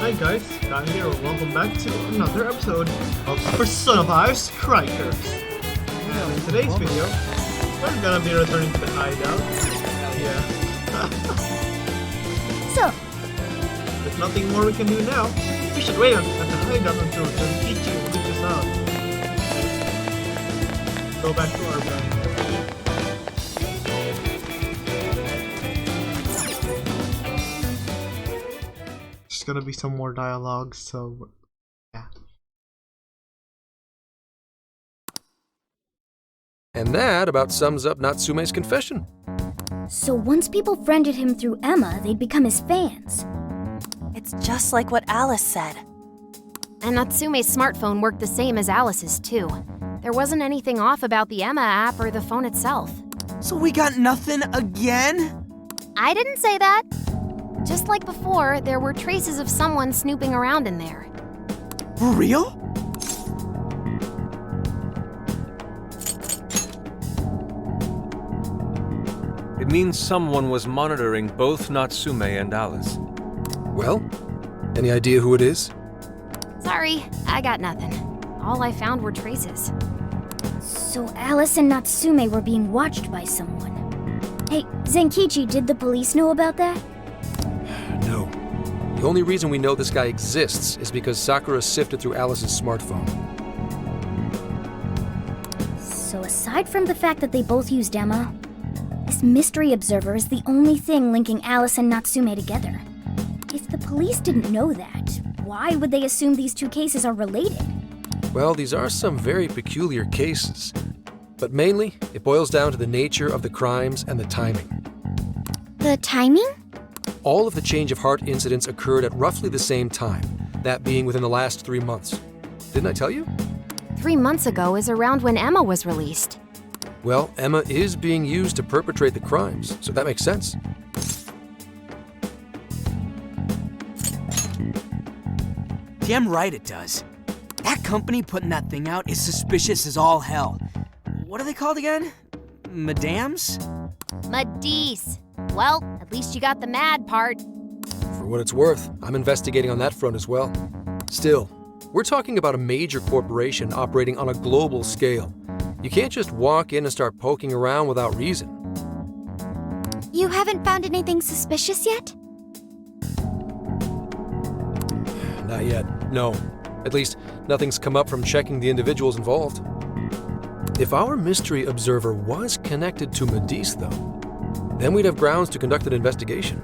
Hi guys, Scott here, and welcome back to another episode of Personified Strikers. And in today's video, we're gonna be returning to the hideout. Yeah. So, There's nothing more we can do now. We should wait at the hideout until Tenkichi reaches out. Go back to our band. There's gonna be some more dialogue, so yeah. And that about sums up Natsume's confession. so once people friended him through Emma, they'd become his fans. It's just like what Alice said. And Natsume's smartphone worked the same as Alice's, too. There wasn't anything off about the Emma app or the phone itself. So we got nothing again? I didn't say that. Just like before, there were traces of someone snooping around in there. For real? It means someone was monitoring both Natsume and Alice. Well, any idea who it is? Sorry, I got nothing. All I found were traces. So Alice and Natsume were being watched by someone. Hey, Zenkichi, did the police know about that? No. The only reason we know this guy exists is because Sakura sifted through Alice's smartphone. So aside from the fact that they both used Emma, this mystery observer is the only thing linking Alice and Natsume together. If the police didn't know that, why would they assume these two cases are related? Well, these are some very peculiar cases. But mainly, it boils down to the nature of the crimes and the timing. The timing? All of the change of heart incidents occurred at roughly the same time, that being within the last 3 months. Didn't I tell you? 3 months ago is around when Emma was released. Well, Emma is being used to perpetrate the crimes, so that makes sense. Damn right it does. That company putting that thing out is suspicious as all hell. What are they called again? Madams? Madisse. Well, at least you got the mad part. For what it's worth, I'm investigating on that front as well. Still, we're talking about a major corporation operating on a global scale. You can't just walk in and start poking around without reason. You haven't found anything suspicious yet? Not yet, no. At least, nothing's come up from checking the individuals involved. If our mystery observer was connected to Madisse, though, then we'd have grounds to conduct an investigation.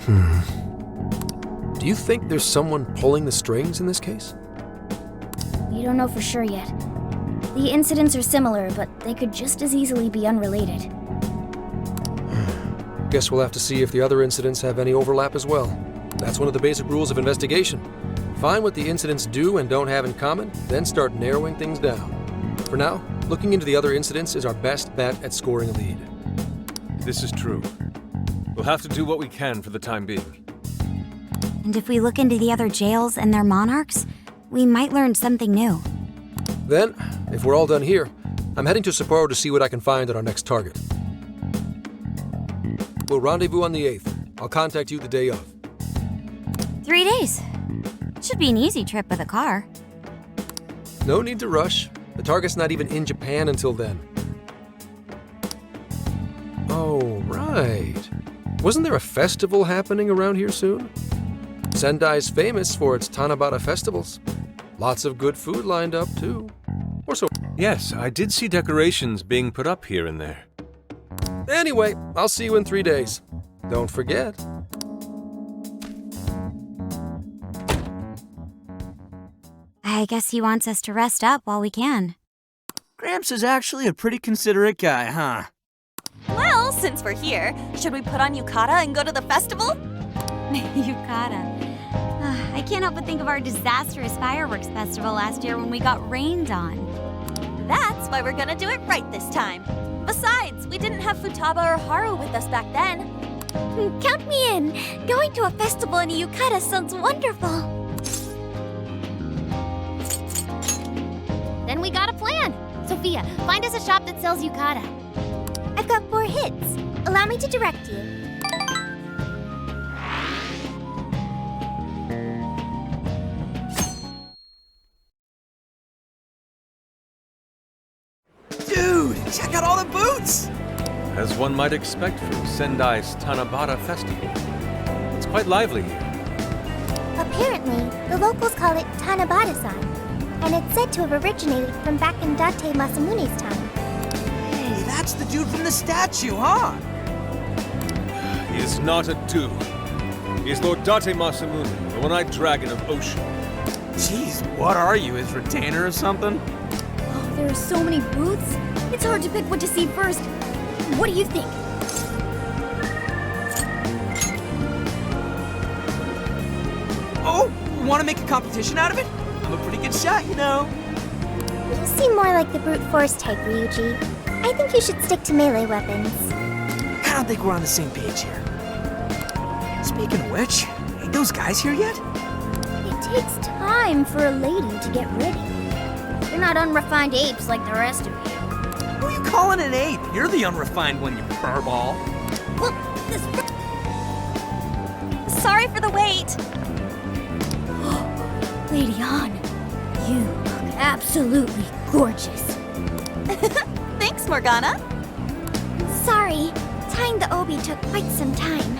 Do you think there's someone pulling the strings in this case? We don't know for sure yet. The incidents are similar, but they could just as easily be unrelated. Guess we'll have to see if the other incidents have any overlap as well. That's one of the basic rules of investigation. Find what the incidents do and don't have in common, then start narrowing things down. For now, looking into the other incidents is our best bet at scoring a lead. This is true. We'll have to do what we can for the time being. And if we look into the other jails and their monarchs, we might learn something new. Then, if we're all done here, I'm heading to Sapporo to see what I can find at our next target. We'll rendezvous on the 8th. I'll contact you the day of. 3 days. Should be an easy trip with a car. No need to rush. The target's not even in Japan until then. Oh, right. Wasn't there a festival happening around here soon? Sendai's famous for its Tanabata festivals. Lots of good food lined up, too. Or so. Yes, I did see decorations being put up here and there. Anyway, I'll see you in 3 days. Don't forget. I guess he wants us to rest up while we can. Gramps is actually a pretty considerate guy, huh? Well, since we're here, should we put on yukata and go to the festival? Yukata. I can't help but think of our disastrous fireworks festival last year when we got rained on. That's why we're gonna do it right this time. Besides, we didn't have Futaba or Haru with us back then. Count me in! Going to a festival in a yukata sounds wonderful! Then we got a plan. Sophia, find us a shop that sells yukata. I've got 4 hits. Allow me to direct you. Check out all the booths! As one might expect from Sendai's Tanabata festival. It's quite lively here. Apparently, the locals call it Tanabata-san, and it's said to have originated from back in Date Masamune's time. Hey, that's the dude from the statue, huh? He is not a dude. He is Lord Date Masamune, the one-eyed dragon of Ocean. Jeez, what are you, his retainer or something? Oh, there are so many booths. It's hard to pick what to see first. What do you think? Oh, want to make a competition out of it? I'm a pretty good shot, you know. You seem more like the brute force type, Ryuji. I think you should stick to melee weapons. I don't think we're on the same page here. Speaking of which, ain't those guys here yet? It takes time for a lady to get ready. They're not unrefined apes like the rest of you. Who are you calling an ape? You're the unrefined one, you furball. Well, this... Sorry for the wait. Lady Han, you look absolutely gorgeous. Thanks, Morgana. Sorry, tying the obi took quite some time.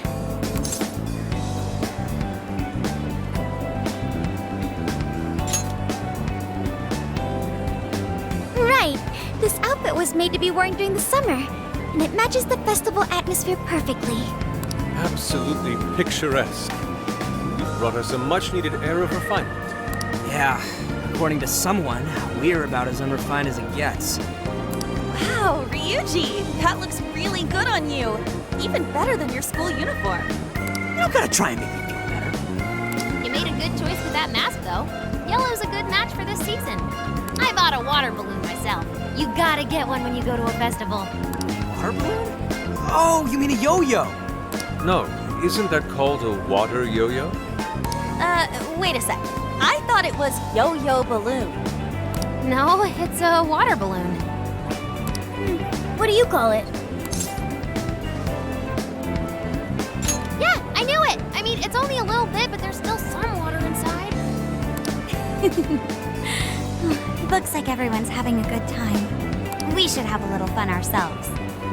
Right, this outfit was made to be worn during the summer, and it matches the festival atmosphere perfectly. Absolutely picturesque. You've brought us a much-needed air of refinement. Yeah, according to someone, we're about as unrefined as it gets. Wow, Ryuji, that looks really good on you. Even better than your school uniform. You don't gotta try and make me feel better. You made a good choice with that mask, though. Yellow's a good match for this season. I bought a water balloon myself. You gotta get one when you go to a festival. Water balloon? Oh, you mean a yo-yo? No, isn't that called a water yo-yo? Wait a sec. I thought it was yo-yo balloon. No, it's a water balloon. What do you call it? Yeah, I knew it! I mean, it's only a little bit, but there's still some water inside. Looks like everyone's having a good time. We should have a little fun ourselves.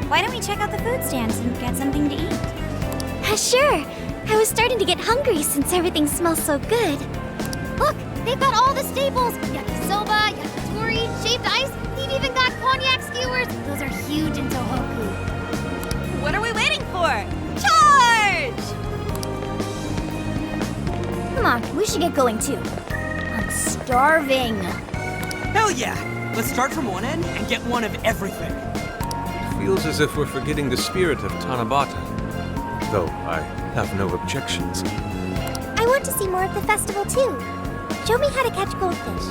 Why don't we check out the food stands and get something to eat? Sure. I was starting to get hungry since everything smells so good. Look, they've got all the staples. Yakisoba, yakitori, shaved ice. They've even got cognac skewers. Those are huge in Tohoku. What are we waiting for? Charge! Come on, we should get going too. I'm starving. Hell yeah! Let's start from one end and get one of everything. Feels as if we're forgetting the spirit of Tanabata. Though I have no objections. I want to see more of the festival too. Show me how to catch goldfish.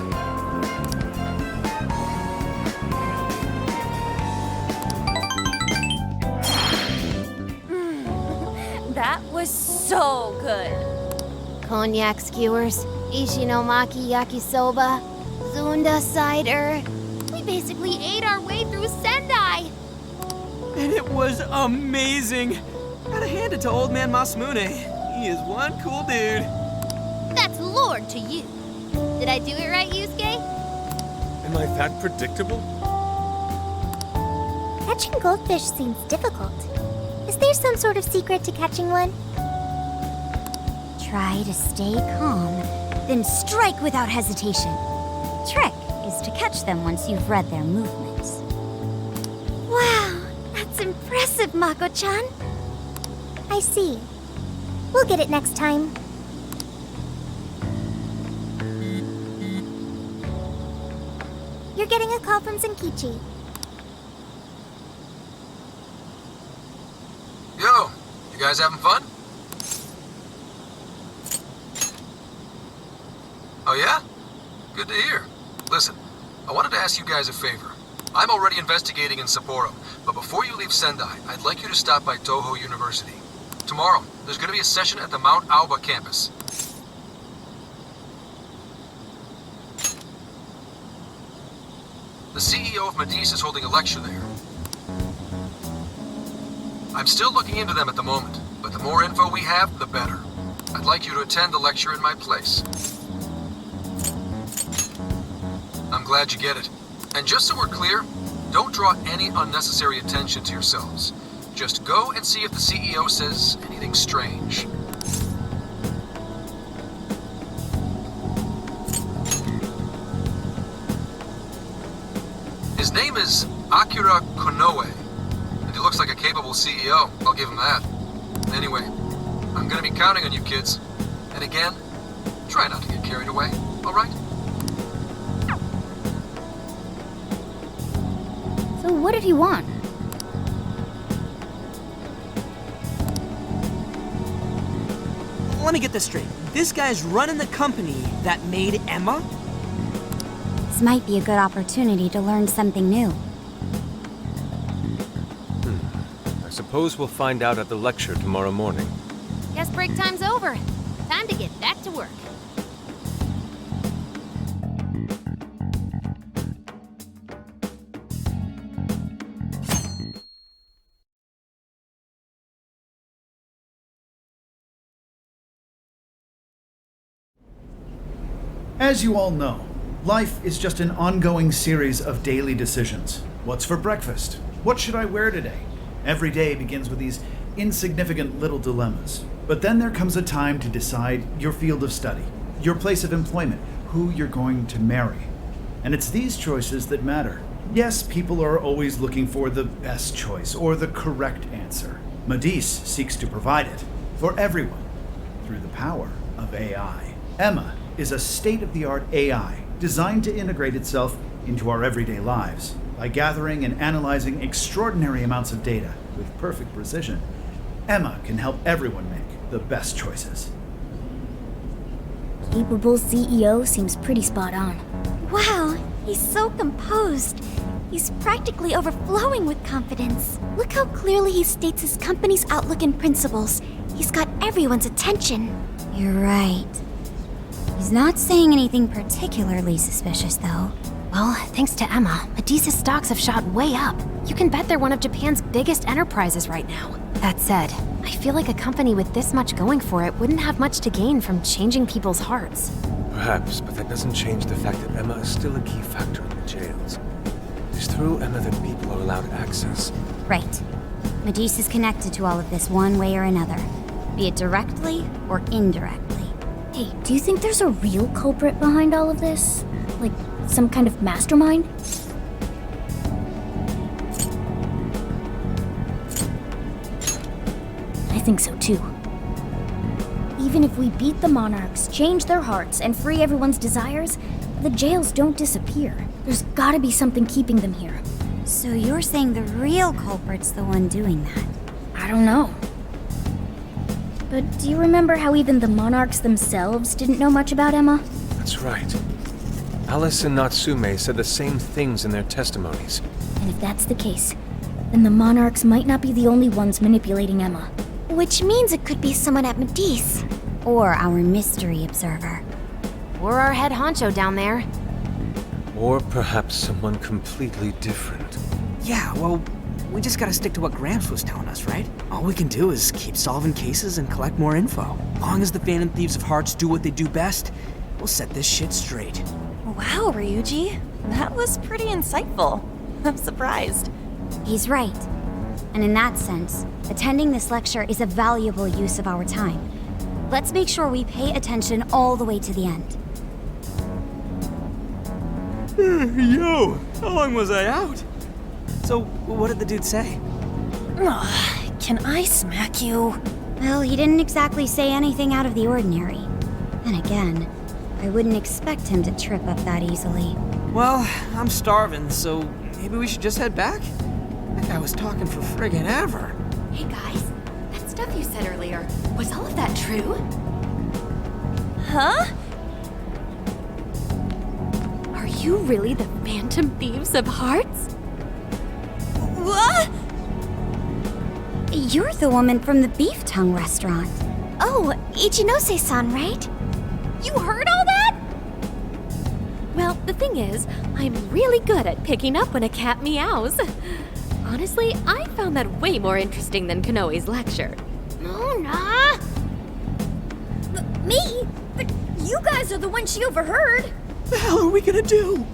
That was so good. Cognac skewers, ishinomaki yakisoba, zunda cider. We basically ate our way through Sendai. And it was amazing! Gotta hand it to old man Masamune. He is one cool dude. That's Lord to you. Did I do it right, Yusuke? Am I that predictable? Catching goldfish seems difficult. Is there some sort of secret to catching one? Try to stay calm, then strike without hesitation. Trick is to catch them once you've read their movements. Wow, that's impressive, Mako-chan. I see. We'll get it next time. You're getting a call from Zenkichi. Yo, you guys having fun? Oh yeah? Good to hear. Listen, I wanted to ask you guys a favor. I'm already investigating in Sapporo, but before you leave Sendai, I'd like you to stop by Toho University. Tomorrow, there's going to be a session at the Mount Aoba campus. The CEO of Medice is holding a lecture there. I'm still looking into them at the moment, but the more info we have, the better. I'd like you to attend the lecture in my place. I'm glad you get it. And just so we're clear, Don't draw any unnecessary attention to yourselves. Just go and see if the CEO says anything strange. His name is Akira Konoe, and he looks like a capable CEO, I'll give him that. Anyway, I'm gonna be counting on you kids. And again, try not to get carried away, alright? So what did he want? Let me get this straight. This guy's running the company that made Emma? This might be a good opportunity to learn something new. I suppose we'll find out at the lecture tomorrow morning. Guess break time's over. Time to get back to work. As you all know, life is just an ongoing series of daily decisions. What's for breakfast? What should I wear today? Every day begins with these insignificant little dilemmas. But then there comes a time to decide your field of study, your place of employment, who you're going to marry. And it's these choices that matter. Yes, people are always looking for the best choice or the correct answer. Medice seeks to provide it for everyone through the power of AI. Emma is a state-of-the-art AI designed to integrate itself into our everyday lives. By gathering and analyzing extraordinary amounts of data with perfect precision, Emma can help everyone make the best choices. Capable CEO seems pretty spot on. Wow, he's so composed. He's practically overflowing with confidence. Look how clearly he states his company's outlook and principles. He's got everyone's attention. You're right. He's not saying anything particularly suspicious, though. Well, thanks to Emma, Medice's stocks have shot way up. You can bet they're one of Japan's biggest enterprises right now. That said, I feel like a company with this much going for it wouldn't have much to gain from changing people's hearts. Perhaps, but that doesn't change the fact that Emma is still a key factor in the jails. It's through Emma that people are allowed access. Right. Medice is connected to all of this one way or another, be it directly or indirectly. Hey, do you think there's a real culprit behind all of this? Like, some kind of mastermind? I think so too. Even if we beat the monarchs, change their hearts, and free everyone's desires, the jails don't disappear. There's gotta be something keeping them here. So you're saying the real culprit's the one doing that? I don't know. But do you remember how even the monarchs themselves didn't know much about Emma? That's right. Alice and Natsume said the same things in their testimonies. And if that's the case, then the monarchs might not be the only ones manipulating Emma. Which means it could be someone at Medice. Or our mystery observer. Or our head honcho down there. Or perhaps someone completely different. Yeah, well, we just gotta stick to what Gramps was telling us, right? All we can do is keep solving cases and collect more info. Long as the Phantom Thieves of Hearts do what they do best, we'll set this shit straight. Wow, Ryuji. That was pretty insightful. I'm surprised. He's right. And in that sense, attending this lecture is a valuable use of our time. Let's make sure we pay attention all the way to the end. Yo, how long was I out? So, what did the dude say? Can I smack you? Well, he didn't exactly say anything out of the ordinary. Then again, I wouldn't expect him to trip up that easily. Well, I'm starving, so maybe we should just head back? That guy was talking for friggin' ever. Hey guys, that stuff you said earlier, was all of that true? Huh? Are you really the Phantom Thieves of Hearts? What? You're the woman from the beef tongue restaurant. Oh, Ichinose-san, right? You heard all that? Well, the thing is, I'm really good at picking up when a cat meows. Honestly, I found that way more interesting than Konoe's lecture. Mona! Me? But you guys are the ones she overheard. The hell are we gonna do?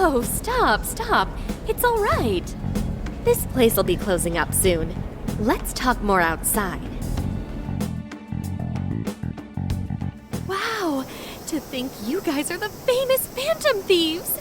Whoa, stop. It's all right. This place will be closing up soon. Let's talk more outside. Wow, to think you guys are the famous Phantom Thieves!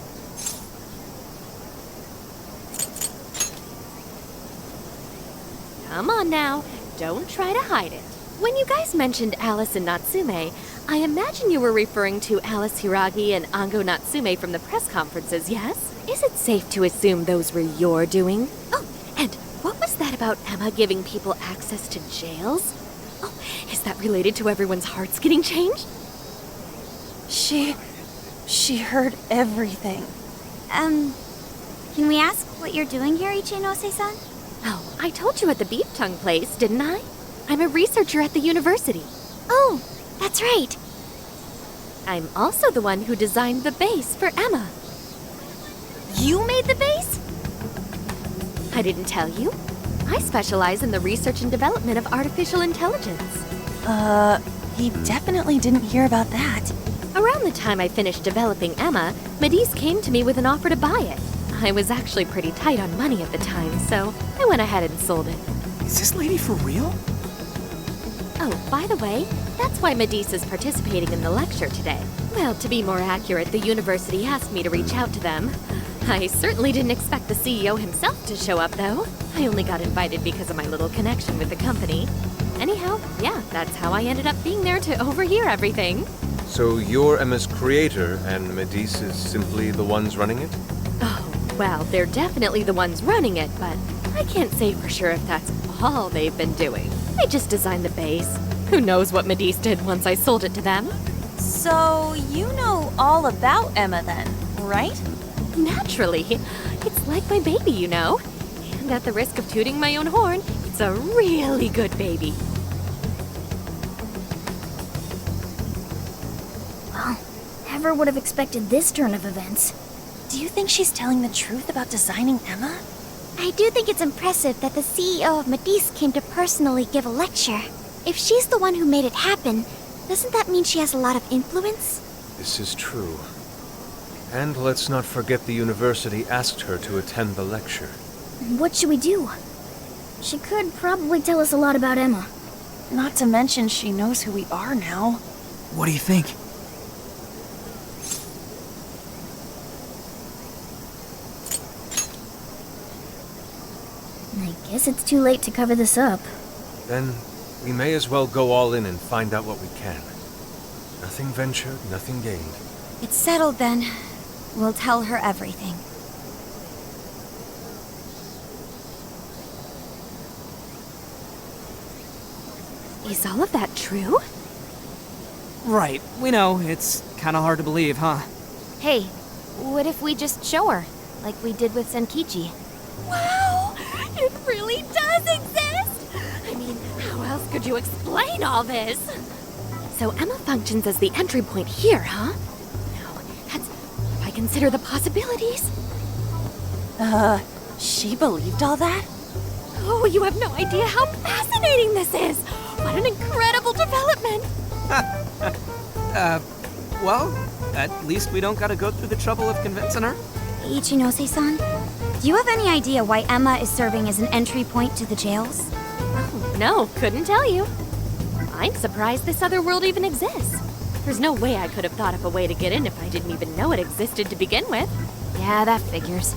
Come on now, don't try to hide it. When you guys mentioned Alice and Natsume, I imagine you were referring to Alice Hiragi and Ango Natsume from the press conferences, yes? Is it safe to assume those were your doing? Oh, and what was that about Emma giving people access to jails? Oh, is that related to everyone's hearts getting changed? She heard everything. Can we ask what you're doing here, Ichinose-san? Oh, I told you at the beef tongue place, didn't I? I'm a researcher at the university. Oh, that's right. I'm also the one who designed the base for Emma. You made the base? I didn't tell you. I specialize in the research and development of artificial intelligence. He definitely didn't hear about that. Around the time I finished developing Emma, Medice came to me with an offer to buy it. I was actually pretty tight on money at the time, so I went ahead and sold it. Is this lady for real? Oh, by the way, that's why Medice is participating in the lecture today. Well, to be more accurate, the university asked me to reach out to them. I certainly didn't expect the CEO himself to show up, though. I only got invited because of my little connection with the company. Anyhow, yeah, that's how I ended up being there to overhear everything. So you're Emma's creator, and Medice is simply the ones running it? Oh, well, they're definitely the ones running it, but I can't say for sure if that's all they've been doing. They just designed the base. Who knows what Medice did once I sold it to them? So, you know all about Emma then, right? Naturally. It's like my baby, you know. And at the risk of tooting my own horn, it's a really good baby. Well, never would have expected this turn of events. Do you think she's telling the truth about designing Emma? I do think it's impressive that the CEO of Medice came to personally give a lecture. If she's the one who made it happen, doesn't that mean she has a lot of influence? This is true. And let's not forget the university asked her to attend the lecture. What should we do? She could probably tell us a lot about Emma. Not to mention she knows who we are now. What do you think? I guess it's too late to cover this up. Then we may as well go all in and find out what we can. Nothing ventured, nothing gained. It's settled then. We'll tell her everything. Is all of that true? Right, we know. It's kind of hard to believe, huh? Hey, what if we just show her, like we did with Senkichi? Wow! It really does exist! I mean, how else could you explain all this? So Emma functions as the entry point here, huh? No, that's... if I consider the possibilities... She believed all that? Oh, you have no idea how fascinating this is! What an incredible development! Well, at least we don't gotta go through the trouble of convincing her. Ichinose-san, do you have any idea why Emma is serving as an entry point to the jails? Oh, no, couldn't tell you. I'm surprised this other world even exists. There's no way I could have thought of a way to get in if I didn't even know it existed to begin with. Yeah, that figures.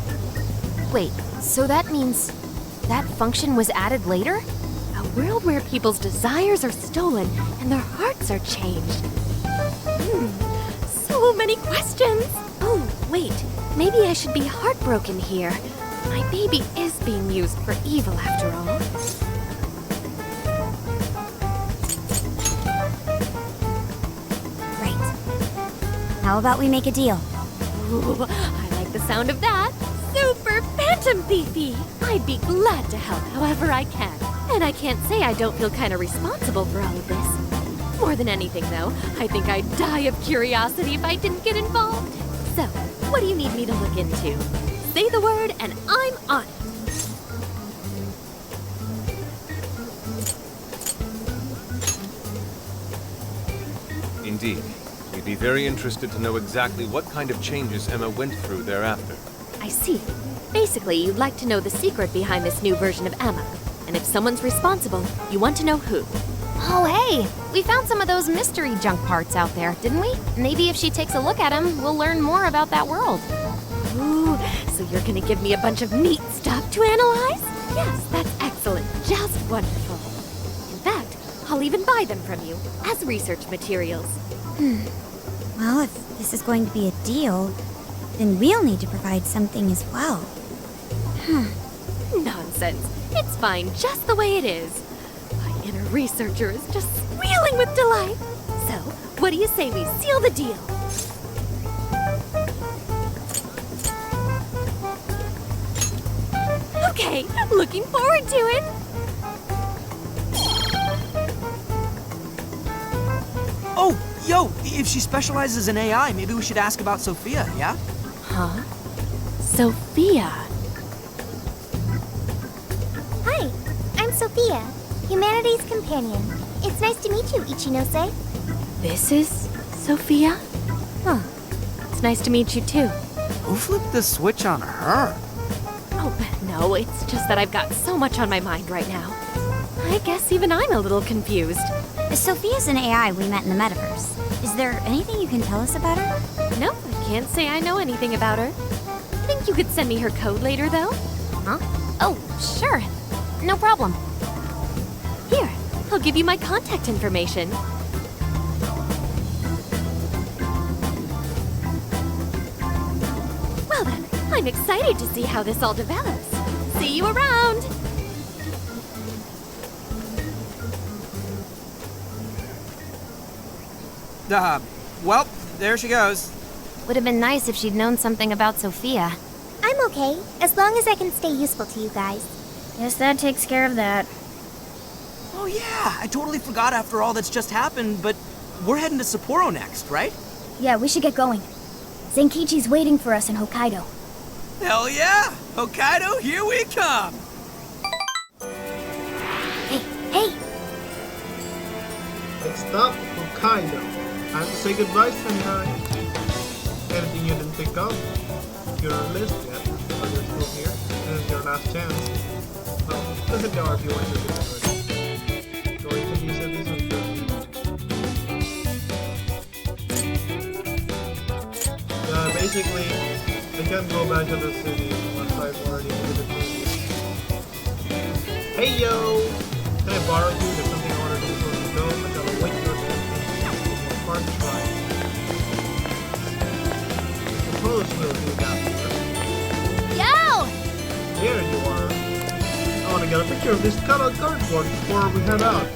Wait, so that means that function was added later? A world where people's desires are stolen and their hearts are changed. So many questions. Oh, wait. Maybe I should be heartbroken here. My baby is being used for evil after all. Right. How about we make a deal? Ooh, I like the sound of that. Super Phantom Thiefy! I'd be glad to help however I can. And I can't say I don't feel kind of responsible for all of this. More than anything, though, I think I'd die of curiosity if I didn't get involved. So, what do you need me to look into? Say the word and I'm on it. Indeed. We I'd be very interested to know exactly what kind of changes Emma went through thereafter. I see. Basically, you'd like to know the secret behind this new version of Emma. And if someone's responsible, you want to know who. Oh, hey! We found some of those mystery junk parts out there, didn't we? Maybe if she takes a look at them, we'll learn more about that world. Ooh, so you're gonna give me a bunch of neat stuff to analyze? Yes, that's excellent. Just wonderful. In fact, I'll even buy them from you as research materials. Well, if this is going to be a deal, then we'll need to provide something as well. Nonsense. It's fine just the way it is. My inner researcher is just squealing with delight. So, what do you say we seal the deal? Okay, looking forward to it. Oh, yo, if she specializes in AI, maybe we should ask about Sophia, yeah? Huh? Sophia. Hi, I'm Sophia, Humanity's companion. It's nice to meet you, Ichinose. This is Sophia? Huh. It's nice to meet you too. Who flipped the switch on her? Oh, no, it's just that I've got so much on my mind right now. I guess even I'm a little confused. Sophia's an AI we met in the metaverse. Is there anything you can tell us about her? Nope, I can't say I know anything about her. Think you could send me her code later, though? Huh? Oh, sure. No problem. Here, I'll give you my contact information. Well then, I'm excited to see how this all develops. See you around! Well, there she goes. Would have been nice if she'd known something about Sophia. I'm okay, as long as I can stay useful to you guys. Guess that takes care of that. Oh yeah, I totally forgot after all that's just happened, but we're heading to Sapporo next, right? Yeah, we should get going. Zenkichi's waiting for us in Hokkaido. Hell yeah! Hokkaido, here we come! Hey! Next stop, Hokkaido. Time to say goodbye, Sentai. Anything you didn't think of? You're on a list yet, but you're still here. This is your last chance. Well, listen to our if you want to do this. Or you can use it this one too. Basically, I can't go back to the city once I've already visited the movie. Hey yo! Can I borrow you? There's something I want to do before you go. I gotta wait your park try. Suppose we'll do that first. Yo! Here you are. I want to get a picture of this cutout cardboard before we head out.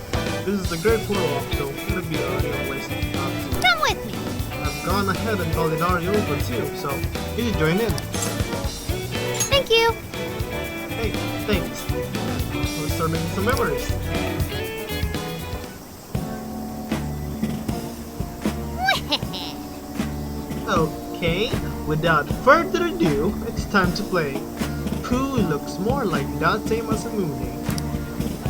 This is a great photo, so it'll be a real waste of time. Come with me! I've gone ahead and called Inari over too, so you should join in. Thank you! Hey, thanks. We'll start making some memories. Okay, without further ado, it's time to play. Who looks more like Date Masamune?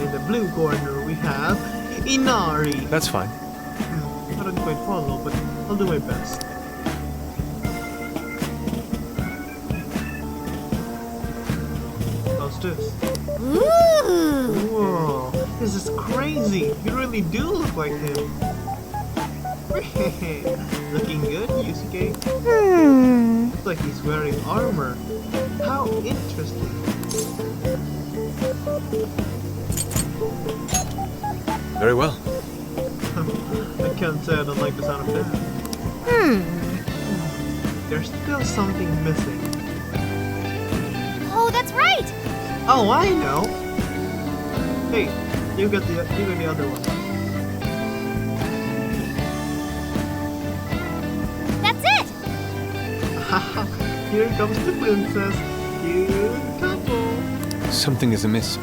In the blue corner we have Inari. That's fine. I don't quite follow, but I'll do my best. How's this? Ooh! Whoa, this is crazy. You really do look like him. Looking good, Yusuke? Looks like he's wearing armor. How interesting. Very well. I can't say I don't like the sound of that. There's still something missing. Oh, that's right! Oh, I know! Hey, you get the other one. That's it! Haha, here comes the princess. Cute couple. Something is amiss.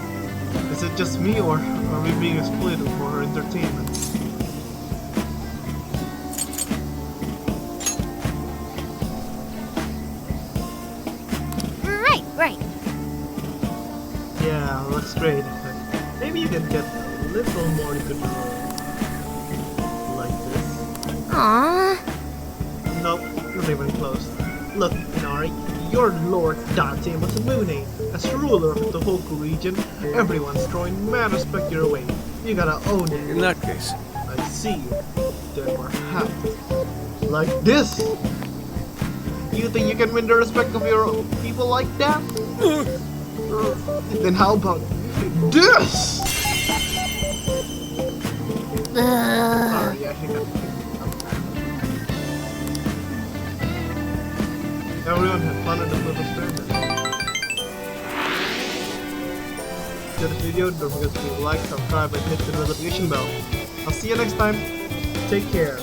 Is it just me, or are we being exploited for her entertainment? Right. Yeah, looks great. But maybe you can get a little more control. Like this. Aww. Nope, not even close. Look, Inari, you're Lord Date Masamune. As ruler of the Tohoku region, everyone's throwing mad respect your way. You gotta own it. In that case, I see. Then perhaps like this. You think you can win the respect of your people like that? Then how about this? Sorry, I think everyone had fun at the little experiment. If you enjoyed this video, don't forget to like, subscribe, and hit the notification bell. I'll see you next time. Take care.